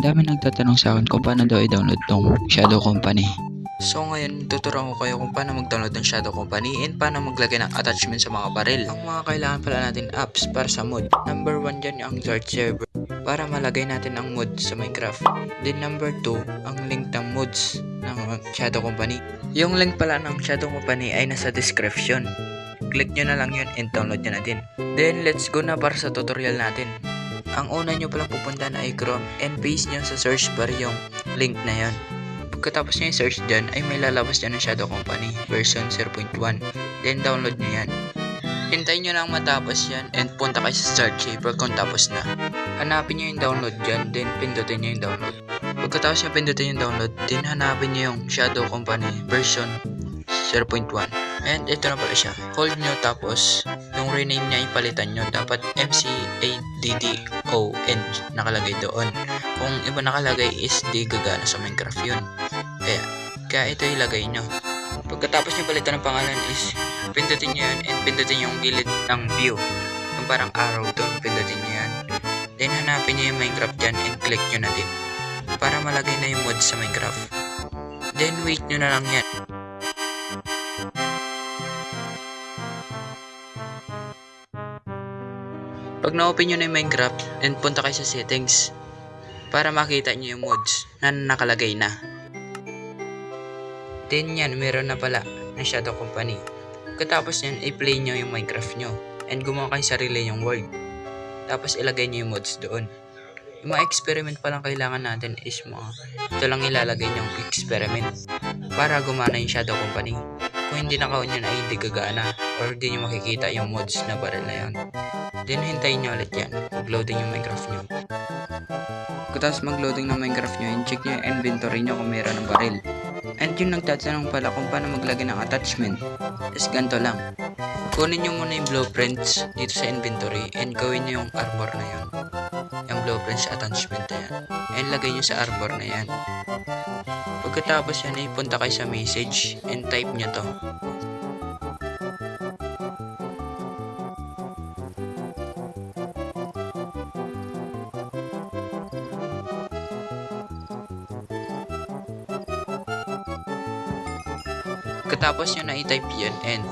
Ang dami nagtatanong sa akin kung paano daw i-download tong Shadow Company. So ngayon, tuturuan ko kayo kung paano mag-download ng Shadow Company and paano maglagay ng attachment sa mga baril. Ang mga kailangan pala natin apps para sa mod. Number 1 dyan ang Zard server para malagay natin ang mod sa Minecraft. Then number 2, ang link ng mods ng Shadow Company. Yung link pala ng Shadow Company ay nasa description. Click nyo na lang yun and download nyo na din. Then let's go na para sa tutorial natin. Ang una nyo palang pupuntahan ay Chrome and paste nyo sa search bar yung link na yan. Pagkatapos nyo i-search dyan ay may lalabas dyan ng Shadow Company version 0.1. Then download nyo yan. Hintayin nyo lang matapos yan and punta kayo sa Start Shaper kung tapos na. Hanapin nyo yung download dyan, then pindutin nyo yung download. Pagkatapos nyo pindutin yung download, then hanapin nyo yung Shadow Company version 0.1. And ito na pala siya. Hold nyo tapos yung rename niya ipalitan nyo. Dapat MCADDON nakalagay doon. Kung iba nakalagay is di gagana sa Minecraft yun. Kaya ito ilagay nyo. Pagkatapos nyo palitan ng pangalan is pindutin nyo yan and pindutin yung gilid ng view. Yung parang arrow doon, pindutin nyo yan. Then hanapin nyo yung Minecraft dyan and click nyo na din. Para malagay na yung mod sa Minecraft. Then wait nyo na lang yan. Pag na-open nyo na yung Minecraft and punta kayo sa settings para makita nyo yung mods na nakalagay na. Then yan, meron na pala ng Shadow Company. Pagkatapos yan, i-play nyo yung Minecraft nyo and gumawa kayo sarili yung world. Tapos ilagay nyo yung mods doon. Yung mga experiment pa lang kailangan natin is ito lang ilalagay nyo yung experiment para gumana yung Shadow Company. Kung hindi naka-on yun ay hindi gagana or hindi nyo makikita yung mods na barrel na yun. Then hintayin nyo ulit yan, mag-loading yung Minecraft nyo. Pagkatapos mag-loading ng Minecraft nyo, check nyo yung inventory nyo kung mayroon ng barrel. And yung nagtatanong pala kung paano maglagay ng attachment is ganito lang. Kunin nyo muna yung blueprints dito sa inventory and gawin nyo yung arbor na yan. Yung blueprints attachment na yan. And lagay nyo sa arbor na yan. Pagkatapos yan ay punta kayo sa message and type nyo to. Pagkatapos nyo na i-type yan and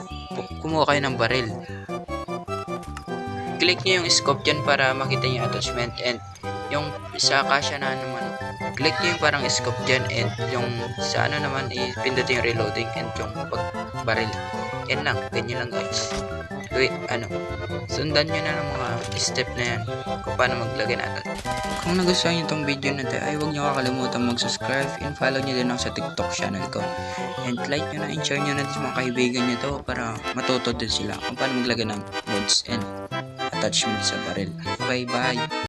kumuha kayo ng baril. Click nyo yung scope dyan para makita nyo yung attachment and yung sa kasya na naman click nyo yung parang scope dyan and yung sa ano naman ipindutin yung reloading and yung baril. Yan lang, ganyan lang guys. Sundan nyo na ng mga step na yan kung paano maglagay natin. Kung nagustuhan nyo itong video na ito ay huwag nyo kakalimutan mag-subscribe and follow nyo din ako sa TikTok channel ko. And like nyo na and share nyo na din sa mga kaibigan nyo to para matuto din sila kung paano maglagay ng mods and attachment sa baril. Okay, bye!